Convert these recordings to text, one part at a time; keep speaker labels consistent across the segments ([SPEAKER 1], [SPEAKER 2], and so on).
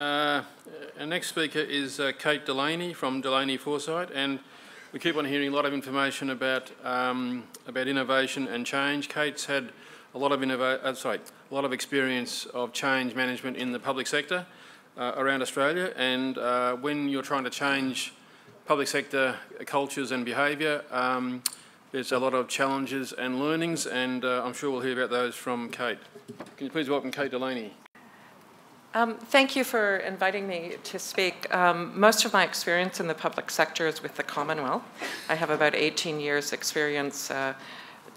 [SPEAKER 1] Our next speaker is Kate Delaney from Delaney Foresight, and we keep on hearing a lot of information about innovation and change. Kate's had a lot of experience of change management in the public sector around Australia, and when you're trying to change public sector cultures and behaviour, there's a lot of challenges and learnings, and I'm sure we'll hear about those from Kate. Can you please welcome Kate Delaney?
[SPEAKER 2] Thank you for inviting me to speak. Most of my experience in the public sector is with the Commonwealth. I have about 18 years experience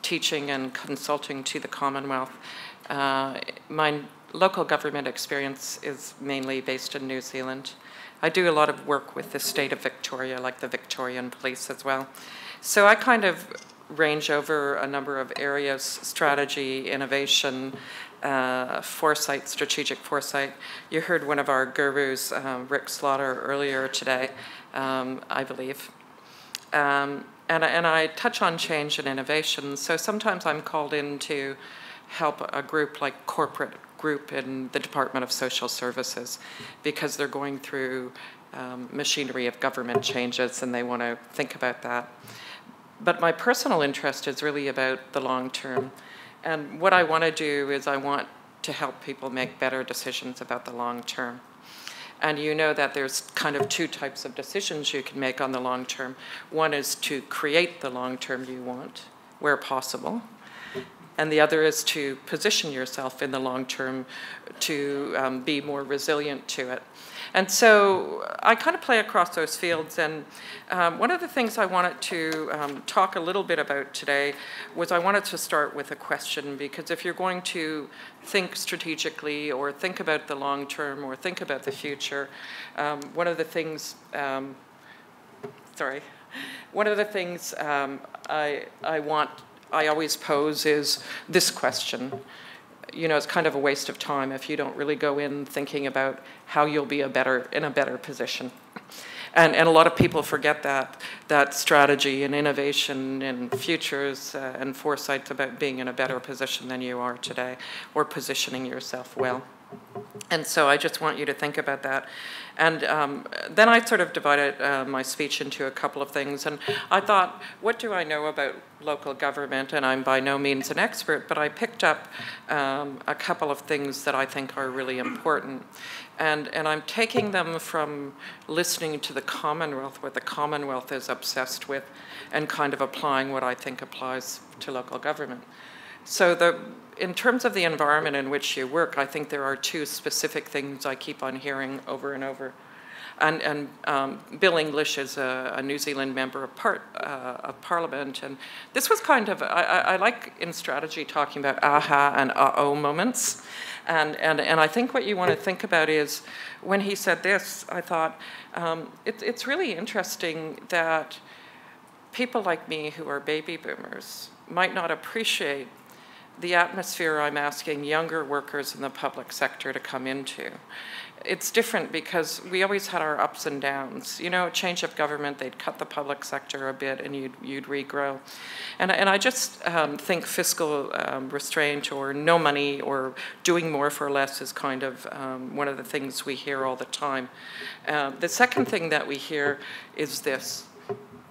[SPEAKER 2] teaching and consulting to the Commonwealth. My local government experience is mainly based in New Zealand. I do a lot of work with the state of Victoria, like the Victorian Police as well. So I kind of range over a number of areas: strategy, innovation, foresight, strategic foresight. You heard one of our gurus, Rick Slaughter, earlier today, I believe. And I touch on change and innovation. So sometimes I'm called in to help a group like corporate group in the Department of Social Services because they're going through machinery of government changes and they want to think about that. But my personal interest is really about the long term. And what I want to do is I want to help people make better decisions about the long term. And you know that there's kind of two types of decisions you can make on the long term. One is to create the long term you want, where possible. And the other is to position yourself in the long term to be more resilient to it. And so I kind of play across those fields. And one of the things I wanted to talk a little bit about today was I wanted to start with a question, because if you're going to think strategically or think about the long term or think about the future, one of the things I always pose is this question. You know, it's kind of a waste of time if you don't really go in thinking about how you'll be in a better position. And a lot of people forget that strategy and innovation and futures and foresight's about being in a better position than you are today, or positioning yourself well. And so I just want you to think about that. And then I sort of divided my speech into a couple of things. And I thought, what do I know about local government? And I'm by no means an expert, but I picked up a couple of things that I think are really important. And I'm taking them from listening to the Commonwealth, what the Commonwealth is obsessed with, and kind of applying what I think applies to local government. So in terms of the environment in which you work, I think there are two specific things I keep on hearing over and over. And Bill English is a New Zealand member of Parliament, and this was kind of, I like in strategy talking about aha and uh-oh moments. And I think what you want to think about is, when he said this, I thought, it's really interesting that people like me who are baby boomers might not appreciate the atmosphere I'm asking younger workers in the public sector to come into. It's different because we always had our ups and downs. You know, change of government, they'd cut the public sector a bit and you'd regrow. And I just think fiscal restraint or no money or doing more for less is kind of one of the things we hear all the time. The second thing that we hear is this: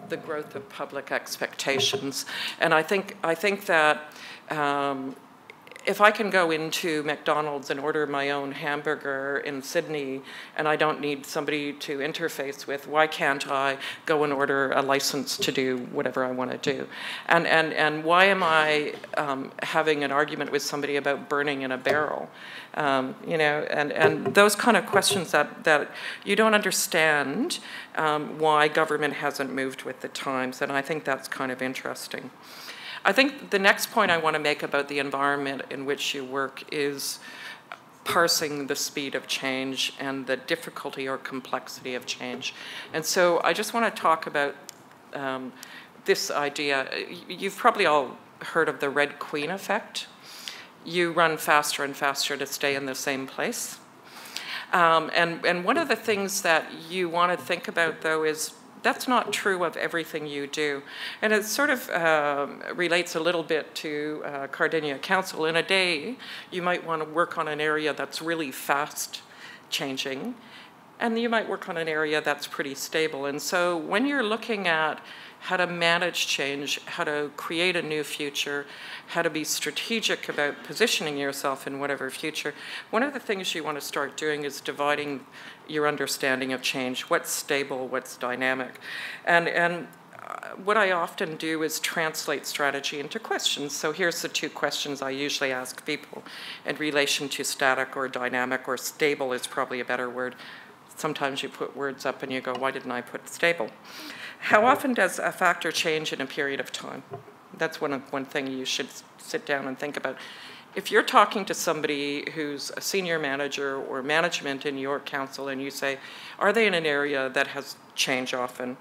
[SPEAKER 2] the growth of public expectations. And I think that if I can go into McDonald's and order my own hamburger in Sydney and I don't need somebody to interface with, why can't I go and order a license to do whatever I want to do? And why am I having an argument with somebody about burning in a barrel? You know, and those kind of questions that you don't understand why government hasn't moved with the times, and I think that's kind of interesting. I think the next point I want to make about the environment in which you work is parsing the speed of change and the difficulty or complexity of change. And so I just want to talk about this idea. You've probably all heard of the Red Queen effect. You run faster and faster to stay in the same place. And one of the things that you want to think about, though, is that's not true of everything you do. And it sort of relates a little bit to Cardinia Council. In a day, you might want to work on an area that's really fast changing, and you might work on an area that's pretty stable. And so when you're looking at how to manage change, how to create a new future, how to be strategic about positioning yourself in whatever future, one of the things you want to start doing is dividing your understanding of change. What's stable, what's dynamic? And what I often do is translate strategy into questions. So here's the 2 questions I usually ask people in relation to static or dynamic, or stable is probably a better word. Sometimes you put words up and you go, why didn't I put stable? How often does a factor change in a period of time? That's one thing you should sit down and think about. If you're talking to somebody who's a senior manager or management in your council and you say, are they in an area that has change often?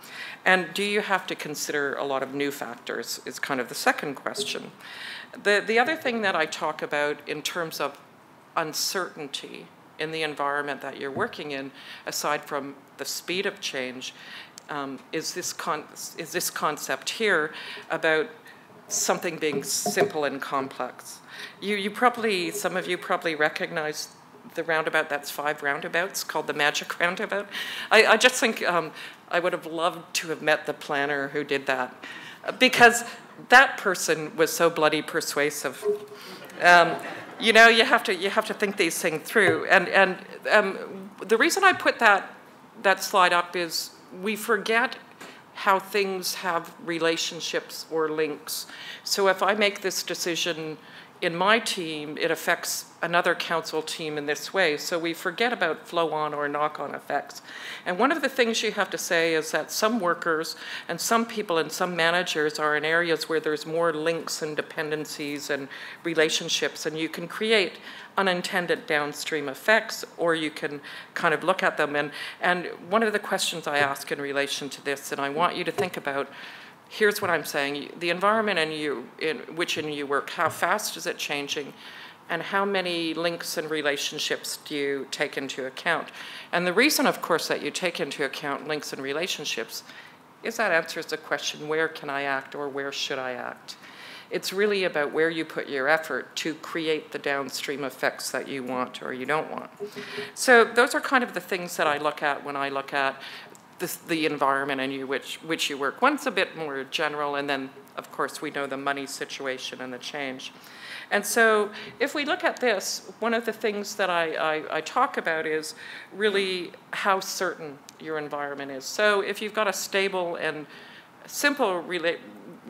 [SPEAKER 2] And do you have to consider a lot of new factors is kind of the second question. The other thing that I talk about in terms of uncertainty in the environment that you're working in, aside from the speed of change, is this concept here about something being simple and complex. You probably, some of you probably recognize the roundabout, that's 5 roundabouts, called the Magic Roundabout. I just think I would have loved to have met the planner who did that, because that person was so bloody persuasive. You know, you have to think these things through. And the reason I put that slide up is we forget how things have relationships or links. So if I make this decision in my team, it affects another council team in this way. So we forget about flow-on or knock-on effects. And one of the things you have to say is that some workers and some people and some managers are in areas where there's more links and dependencies and relationships, and you can create unintended downstream effects, or you can kind of look at them. And one of the questions I ask in relation to this, and I want you to think about, here's what I'm saying. The environment in which you work, how fast is it changing? And how many links and relationships do you take into account? And the reason, of course, that you take into account links and relationships is that answers the question, where can I act or where should I act? It's really about where you put your effort to create the downstream effects that you want or you don't want. So those are kind of the things that I look at when I look at the environment in which you work. One's a bit more general, and then, of course, we know the money situation and the change. And so if we look at this, one of the things that I talk about is really how certain your environment is. So if you've got a stable and simple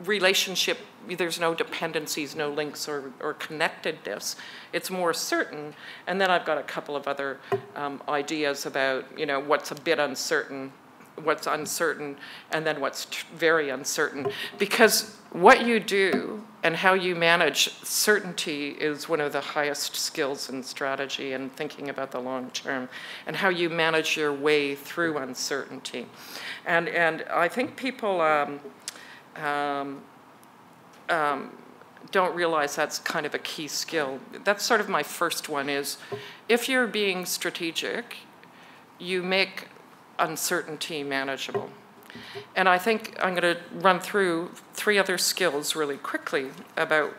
[SPEAKER 2] relationship, there's no dependencies, no links or connectedness, it's more certain. And then I've got a couple of other ideas about, you know, what's a bit uncertain, what's uncertain, and then what's very uncertain. Because what you do and how you manage certainty is one of the highest skills in strategy and thinking about the long term, and how you manage your way through uncertainty. And I think people don't realize that's kind of a key skill. That's sort of my first one is, if you're being strategic, you make uncertainty manageable. And I think I'm going to run through 3 other skills really quickly about,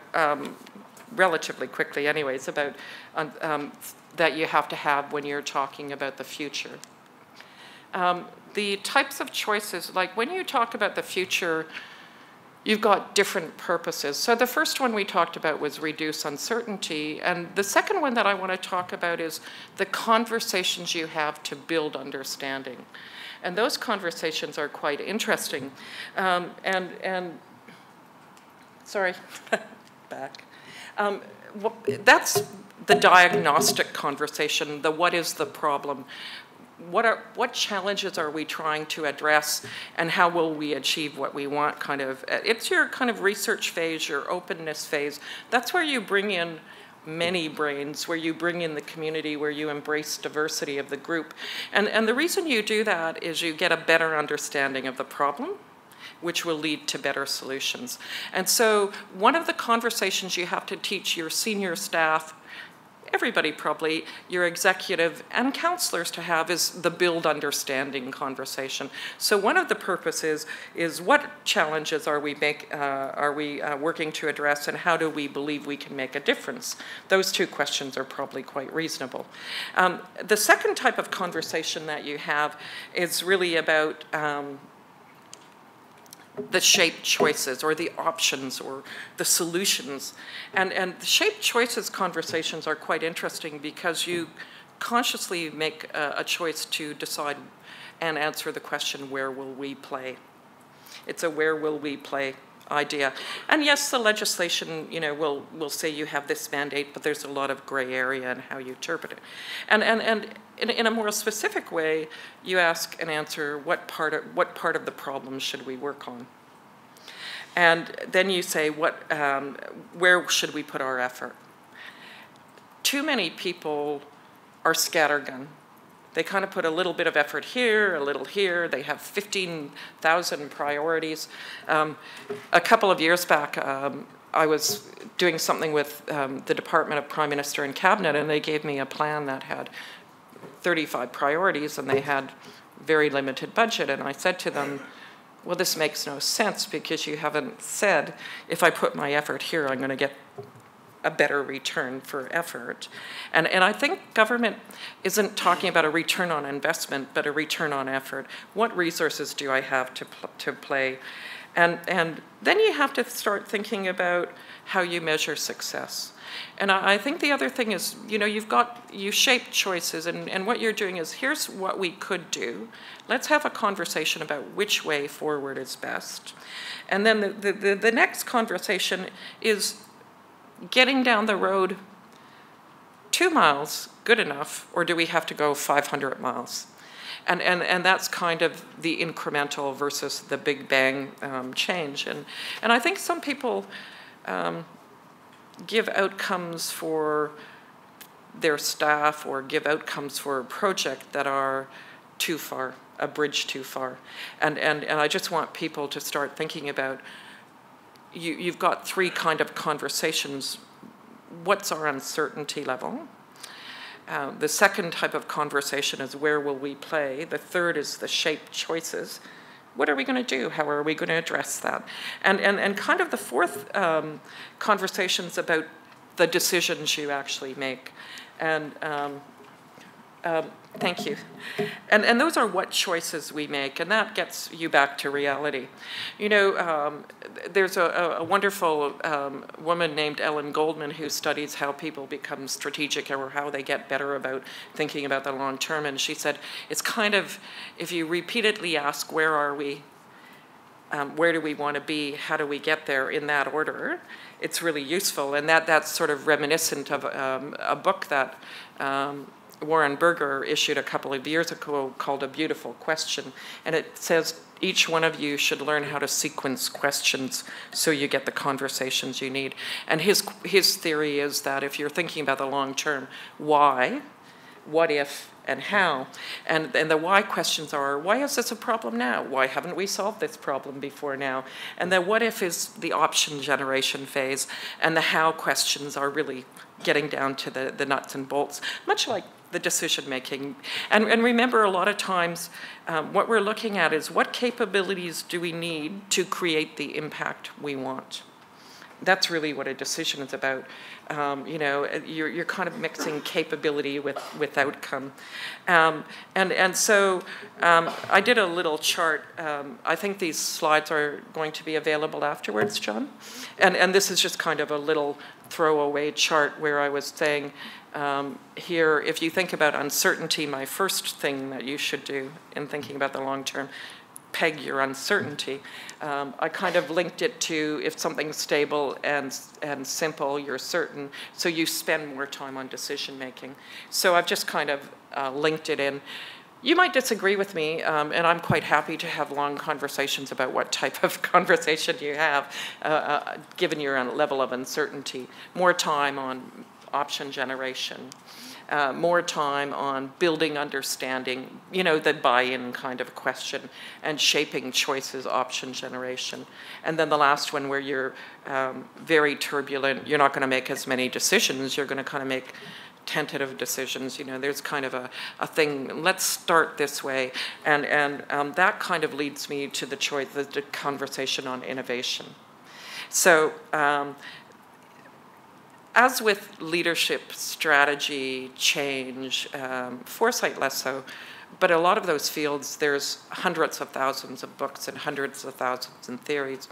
[SPEAKER 2] relatively quickly anyways, about that you have to have when you're talking about the future. The types of choices, like when you talk about the future, you've got different purposes. So the first one we talked about was reduce uncertainty. And the second one that I want to talk about is the conversations you have to build understanding. And those conversations are quite interesting. Sorry, back. That's the diagnostic conversation, the what is the problem? What challenges are we trying to address, and how will we achieve what we want kind of? It's your kind of research phase, your openness phase. That's where you bring in many brains, where you bring in the community, where you embrace diversity of the group. And the reason you do that is you get a better understanding of the problem, which will lead to better solutions. And so one of the conversations you have to teach your senior staff everybody probably, your executive and counselors to have is the build understanding conversation. So one of the purposes is what challenges are we working to address, and how do we believe we can make a difference? Those two questions are probably quite reasonable. The second type of conversation that you have is really about the shaped choices or the options or the solutions. And the shaped choices conversations are quite interesting because you consciously make a choice to decide and answer the question, where will we play? It's a where will we play idea. And yes, the legislation, you know, will say you have this mandate, but there's a lot of gray area in how you interpret it. And in a more specific way, you ask and answer what part of the problem should we work on? And then you say, where should we put our effort? Too many people are scattergun. They kind of put a little bit of effort here, a little here. They have 15,000 priorities. A couple of years back, I was doing something with the Department of Prime Minister and Cabinet, and they gave me a plan that had 35 priorities, and they had very limited budget. And I said to them, well, this makes no sense because you haven't said, if I put my effort here, I'm going to get a better return for effort. And I think government isn't talking about a return on investment, but a return on effort. What resources do I have to play? And then you have to start thinking about how you measure success. And I think the other thing is, you know, you shape choices, and what you're doing is, here's what we could do. Let's have a conversation about which way forward is best. And then the next conversation is getting down the road 2 miles good enough, or do we have to go 500 miles? And that's kind of the incremental versus the big bang change. And I think some people give outcomes for their staff or give outcomes for a project that are too far, a bridge too far. And I just want people to start thinking about, you've got 3 kind of conversations. What's our uncertainty level? The second type of conversation is, where will we play? The third is the shaped choices. What are we going to do? How are we going to address that? And kind of the fourth conversation is about the decisions you actually make. And thank you. And those are what choices we make, and that gets you back to reality. You know, there's a wonderful woman named Ellen Goldman who studies how people become strategic or how they get better about thinking about the long term. And she said, it's kind of, if you repeatedly ask, where are we? Where do we want to be? How do we get there, in that order? It's really useful. And that's sort of reminiscent of a book that Warren Berger issued a couple of years ago called A Beautiful Question. And it says each one of you should learn how to sequence questions so you get the conversations you need. And his theory is that if you're thinking about the long term, why, what if, and how? And the why questions are, why is this a problem now? Why haven't we solved this problem before now? And the what if is the option generation phase, and the how questions are really getting down to the nuts and bolts, much like the decision making. And remember, a lot of times what we're looking at is, what capabilities do we need to create the impact we want? That's really what a decision is about. You know, you're kind of mixing capability with outcome. And so I did a little chart. I think these slides are going to be available afterwards, John. And this is just kind of a little throwaway chart where I was saying, here, if you think about uncertainty, my first thing that you should do in thinking about the long term, peg your uncertainty. I kind of linked it to, if something's stable and simple, you're certain, so you spend more time on decision making. So I've just kind of linked it in. You might disagree with me, and I'm quite happy to have long conversations about what type of conversation you have, given your level of uncertainty. More time on option generation. More time on building understanding, you know, the buy-in kind of question, and shaping choices, option generation. And then the last one, where you're very turbulent, you're not going to make as many decisions, you're going to kind of make tentative decisions. You know, there's kind of a thing, let's start this way. And that kind of leads me to the choice, the conversation on innovation. So as with leadership, strategy, change, foresight less so, but a lot of those fields, there's hundreds of thousands of books and hundreds of thousands of theories.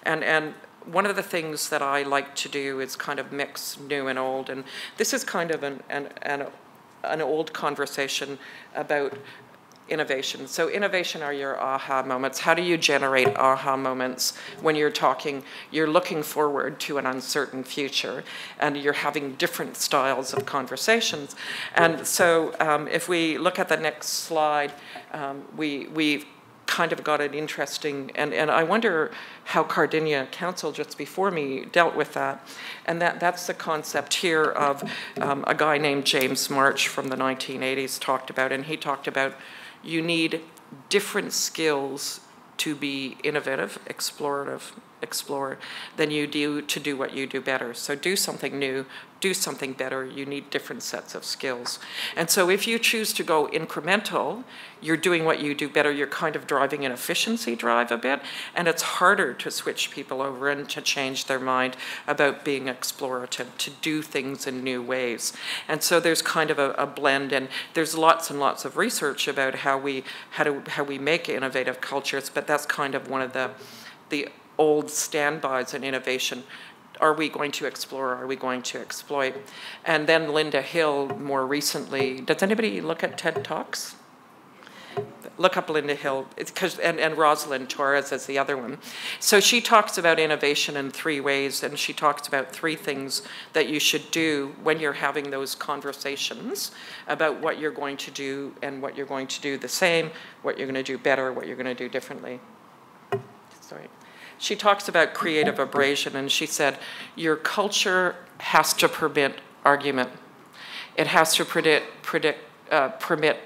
[SPEAKER 2] And one of the things that I like to do is kind of mix new and old. And this is kind of an old conversation about innovation. So innovation are your aha moments. How do you generate aha moments when you're talking, you're looking forward to an uncertain future and you're having different styles of conversations? And so if we look at the next slide, we've kind of got an interesting, and I wonder how Cardinia Council just before me dealt with that. And that's the concept here of a guy named James March from the 1980s talked about, and he talked about you need different skills to be innovative, explorer, than you do to do what you do better. So do something new, do something better, you need different sets of skills. And so if you choose to go incremental, you're doing what you do better, you're kind of driving an efficiency drive a bit, and it's harder to switch people over and to change their mind about being explorative, to do things in new ways. And so there's kind of a blend, and there's lots and lots of research about how we make innovative cultures, but that's kind of one of the old standbys in innovation. Are we going to explore? Are we going to exploit? And then Linda Hill more recently, does anybody look at TED Talks? Look up Linda Hill, and Rosalind Torres is the other one. So she talks about innovation in 3 ways, and she talks about 3 things that you should do when you're having those conversations about what you're going to do and what you're going to do the same, what you're going to do better, what you're going to do differently. Sorry. She talks about creative abrasion, and she said, your culture has to permit argument. It has to permit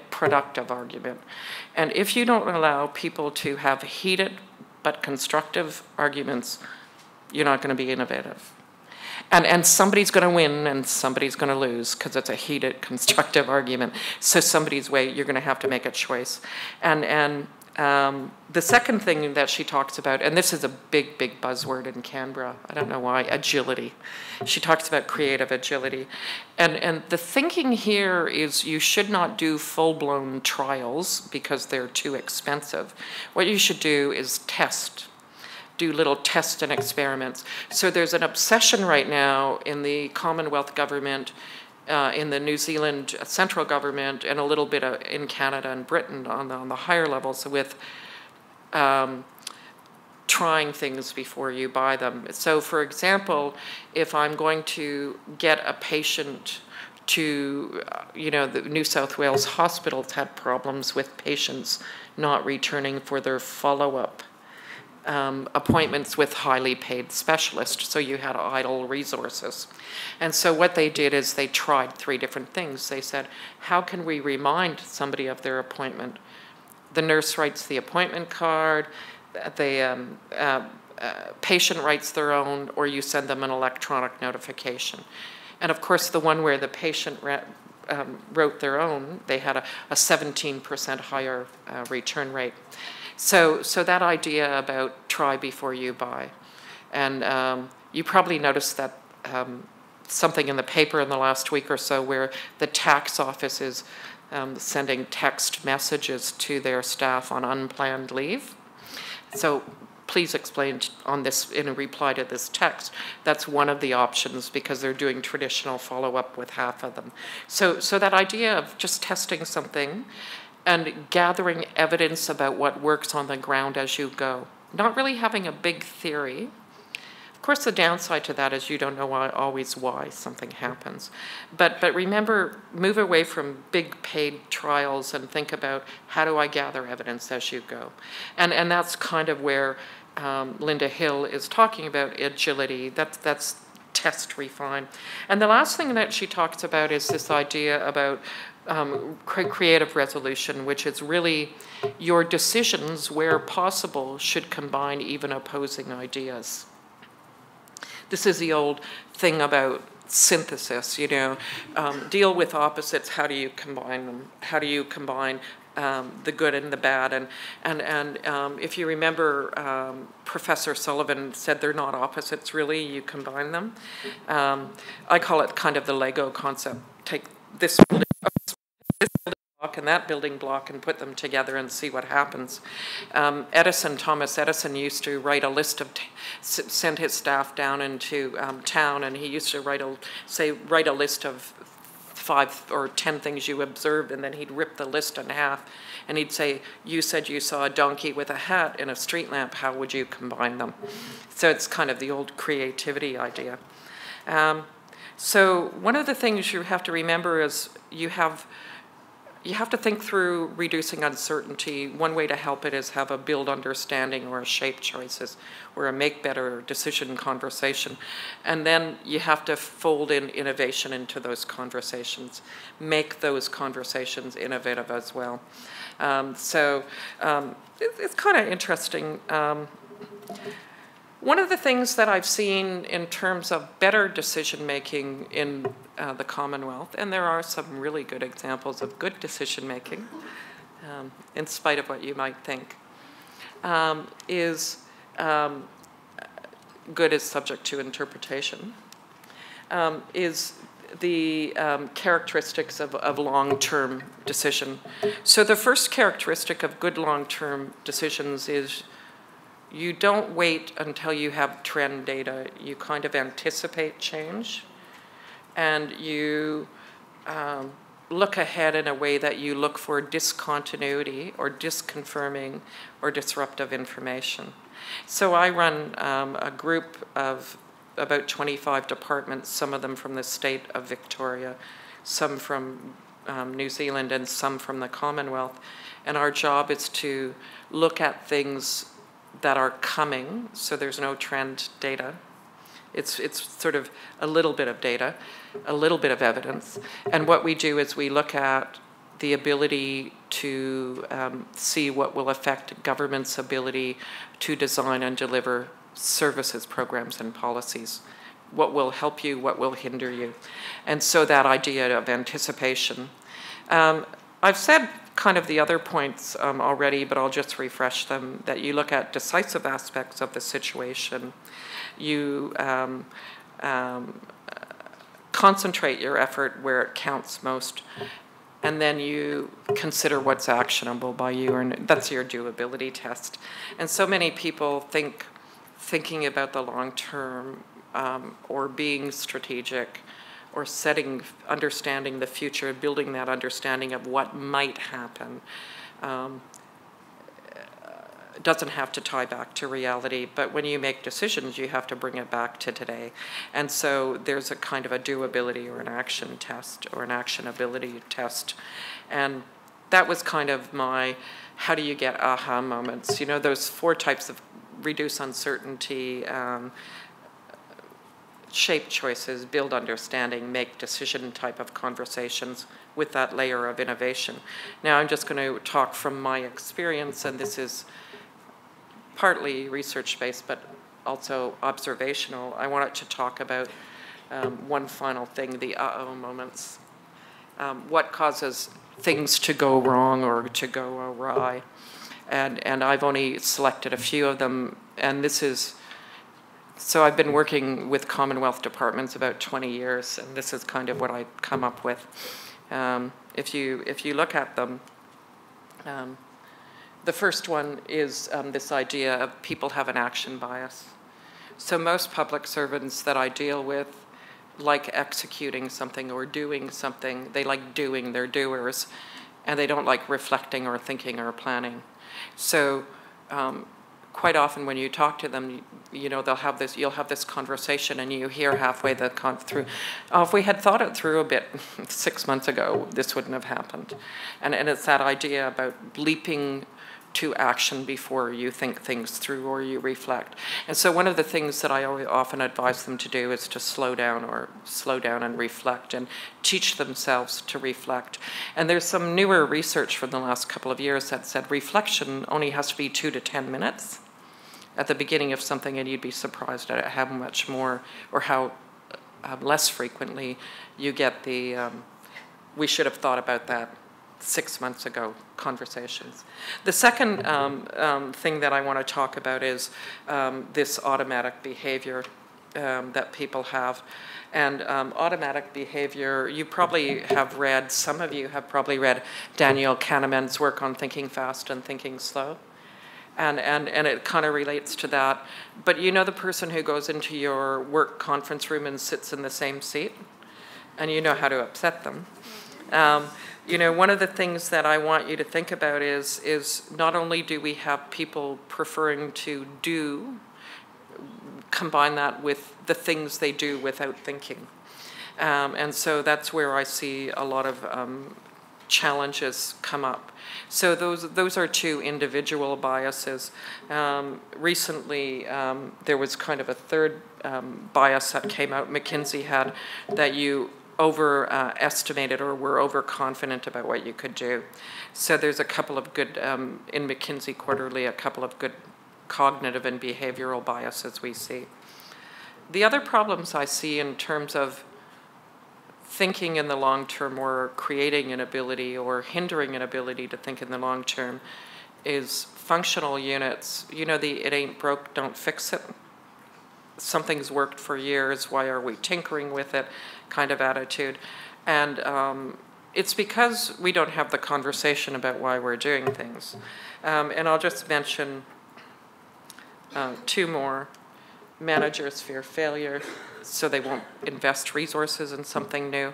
[SPEAKER 2] productive argument. And if you don't allow people to have heated but constructive arguments, you're not going to be innovative. And somebody's going to win and somebody's going to lose because it's a heated, constructive argument. So somebody's way, you're going to have to make a choice. And the second thing that she talks about, and this is a big, big buzzword in Canberra, I don't know why, agility. She talks about creative agility. And the thinking here is you should not do full-blown trials because they're too expensive. What you should do is test. Do little tests and experiments. So there's an obsession right now in the Commonwealth government, in the New Zealand central government, and a little bit in Canada and Britain on the higher levels with trying things before you buy them. So for example, if I'm going to get a patient to, the New South Wales hospitals had problems with patients not returning for their follow-up appointments with highly paid specialists, so you had idle resources. And so what they did is they tried 3 different things. They said, how can we remind somebody of their appointment? The nurse writes the appointment card, the patient writes their own, or you send them an electronic notification. And of course, the one where the patient wrote their own, they had a 17% higher return rate. So that idea about try before you buy. And you probably noticed that something in the paper in the last week or so where the tax office is sending text messages to their staff on unplanned leave. So please explain on this in a reply to this text. That's one of the options because they're doing traditional follow-up with half of them. So that idea of just testing something and gathering evidence about what works on the ground as you go. Not really having a big theory. Of course, the downside to that is you don't know always why something happens. But remember, move away from big paid trials and think about how do I gather evidence as you go. And that's kind of where Linda Hill is talking about agility. That's test, refine. And the last thing that she talks about is this idea about creative resolution, which is really your decisions, where possible, should combine even opposing ideas. This is the old thing about synthesis, you know, deal with opposites. How do you combine them? How do you combine the good and the bad? And if you remember, Professor Sullivan said they're not opposites really. You combine them. I call it kind of the Lego concept. Take this building block and that building block and put them together and see what happens. Thomas Edison used to write a list of, send his staff down into town, and he used to write a list of 5 or 10 things you observed, and then he'd rip the list in half, and he'd say, you said you saw a donkey with a hat and a street lamp, how would you combine them? So it's kind of the old creativity idea. So one of the things you have to remember is you have to think through reducing uncertainty. One way to help it is have a build understanding or a shape choices or a make better decision conversation. And then you have to fold in innovation into those conversations. Make those conversations innovative as well. It's kind of interesting. One of the things that I've seen in terms of better decision-making in the Commonwealth, and there are some really good examples of good decision-making, in spite of what you might think, is good is subject to interpretation, is the characteristics of long-term decision. So the first characteristic of good long-term decisions is you don't wait until you have trend data. You kind of anticipate change, and you look ahead in a way that you look for discontinuity or disconfirming or disruptive information. So I run a group of about 25 departments, some of them from the state of Victoria, some from New Zealand, and some from the Commonwealth. And our job is to look at things that are coming, so there's no trend data. It's sort of a little bit of data, a little bit of evidence. And what we do is we look at the ability to see what will affect government's ability to design and deliver services, programs, and policies. What will help you, what will hinder you. And so that idea of anticipation. I've said kind of the other points already, but I'll just refresh them, that you look at decisive aspects of the situation. You concentrate your effort where it counts most, and then you consider what's actionable by you, and that's your doability test. And so many people thinking about the long term or being strategic or understanding the future, building that understanding of what might happen, doesn't have to tie back to reality, but when you make decisions, you have to bring it back to today. And so there's a kind of a doability or an action test or an actionability test. And that was kind of my, how do you get aha moments? You know, those 4 types of reduce uncertainty, shape choices, build understanding, make decision type of conversations with that layer of innovation. Now I'm just going to talk from my experience, and this is partly research-based but also observational. I wanted to talk about one final thing, the uh-oh moments. What causes things to go wrong or to go awry? And I've only selected a few of them, and this is, so I've been working with Commonwealth departments about 20 years, and this is kind of what I come up with. If you look at them, the first one is this idea of people have an action bias. So most public servants that I deal with like executing something or doing something. They like doing, they're doers, and they don't like reflecting or thinking or planning. So quite often when you talk to them, you know, you'll have this conversation, and you hear halfway through, oh, if we had thought it through a bit 6 months ago, this wouldn't have happened. And it's that idea about leaping to action before you think things through or you reflect. And so one of the things that I often advise them to do is to slow down and reflect and teach themselves to reflect. And there's some newer research from the last couple of years that said reflection only has to be 2 to 10 minutes at the beginning of something, and you'd be surprised at how much more or how less frequently, you get the we should have thought about that 6 months ago conversations. The second thing that I want to talk about is this automatic behavior that people have. And automatic behavior, you probably have read, some of you have probably read Daniel Kahneman's work on thinking fast and thinking slow. And it kind of relates to that. But you know the person who goes into your work conference room and sits in the same seat? And you know how to upset them. You know, one of the things that I want you to think about is not only do we have people preferring to do, combine that with the things they do without thinking. And so that's where I see a lot of challenges come up. So those are two individual biases. Recently, there was kind of a third bias that came out McKinsey had, that you overestimated or were overconfident about what you could do. So there's a couple of good, in McKinsey Quarterly, a couple of good cognitive and behavioral biases we see. The other problems I see in terms of thinking in the long term or creating an ability or hindering an ability to think in the long term is functional units. You know, the it ain't broke, don't fix it. Something's worked for years, why are we tinkering with it kind of attitude. And it's because we don't have the conversation about why we're doing things. And I'll just mention two more. Managers fear failure, so they won't invest resources in something new.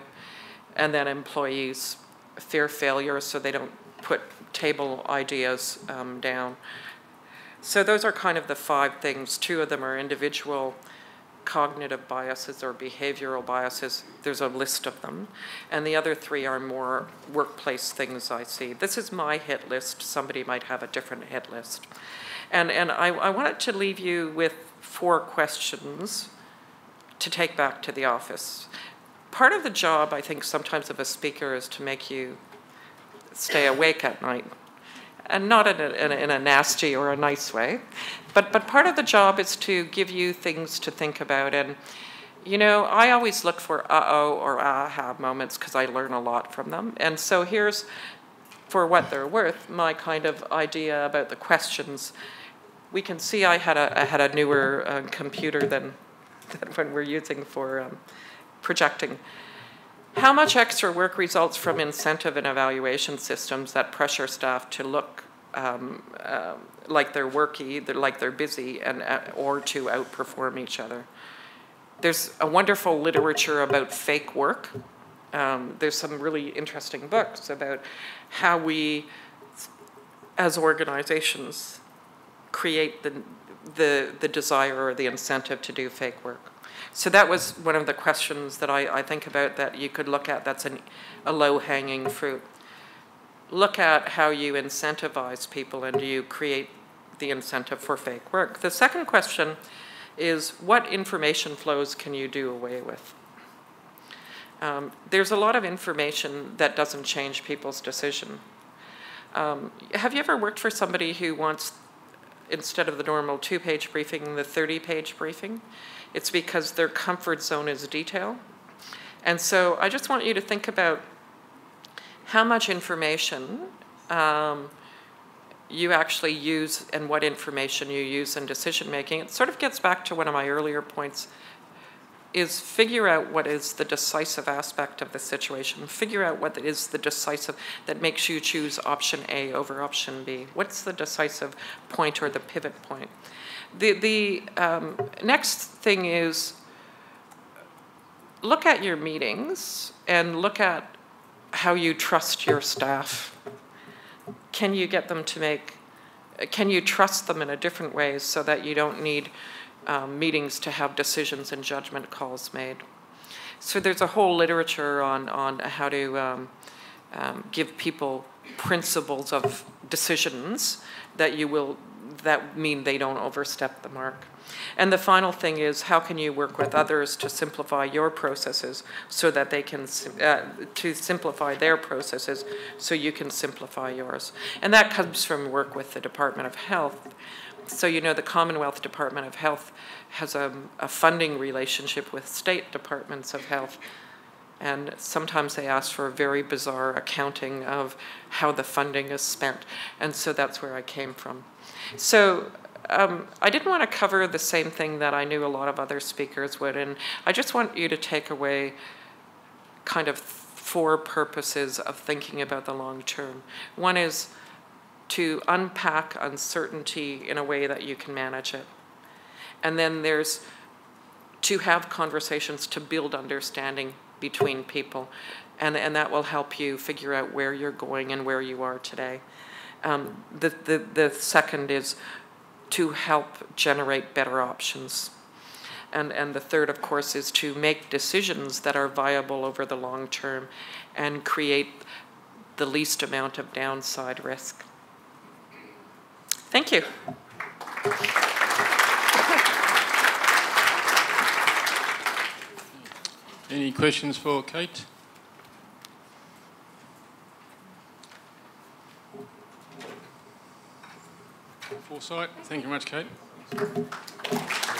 [SPEAKER 2] And then employees fear failure, so they don't put table ideas down. So those are kind of the 5 things. 2 of them are individual cognitive biases or behavioral biases. There's a list of them. And the other 3 are more workplace things I see. This is my hit list. Somebody might have a different hit list. And I wanted to leave you with 4 questions to take back to the office. Part of the job, I think, sometimes of a speaker is to make you stay awake at night. And not in a nasty or a nice way. But part of the job is to give you things to think about. And, you know, I always look for uh-oh or aha moments because I learn a lot from them. And so here's, for what they're worth, my kind of idea about the questions. We can see I had a newer computer than when we're using for projecting. How much extra work results from incentive and evaluation systems that pressure staff to look like they're worky, like they're busy, and or to outperform each other? There's a wonderful literature about fake work. There's some really interesting books about how we, as organizations, create the desire or the incentive to do fake work. So that was one of the questions that I think about that you could look at. That's a low-hanging fruit. Look at how you incentivize people and do you create the incentive for fake work. The second question is, what information flows can you do away with? There's a lot of information that doesn't change people's decision. Have you ever worked for somebody who wants, instead of the normal 2-page briefing, the 30-page briefing? It's because their comfort zone is detail. And so I just want you to think about how much information you actually use and what information you use in decision making. It sort of gets back to one of my earlier points, is figure out what is the decisive aspect of the situation. Figure out what is the decisive that makes you choose option A over option B. What's the decisive point or the pivot point? The next thing is look at your meetings and look at how you trust your staff. Can you get them to make, can you trust them in a different way so that you don't need meetings to have decisions and judgment calls made? So there's a whole literature on how to give people principles of decisions that you will that mean they don't overstep the mark. And the final thing is, how can you work with others to simplify your processes so that they can, to simplify their processes so you can simplify yours. And that comes from work with the Department of Health. So you know the Commonwealth Department of Health has a funding relationship with state departments of health. And sometimes they ask for a very bizarre accounting of how the funding is spent. And so that's where I came from. So I didn't want to cover the same thing that I knew a lot of other speakers would. And I just want you to take away kind of 4 purposes of thinking about the long term. One is to unpack uncertainty in a way that you can manage it. And then there's to have conversations to build understanding between people. And that will help you figure out where you're going and where you are today. The second is to help generate better options. And the third, of course, is to make decisions that are viable over the long term and create the least amount of downside risk. Thank you.
[SPEAKER 1] Any questions for Kate? Foresight. Thank you very much, Kate.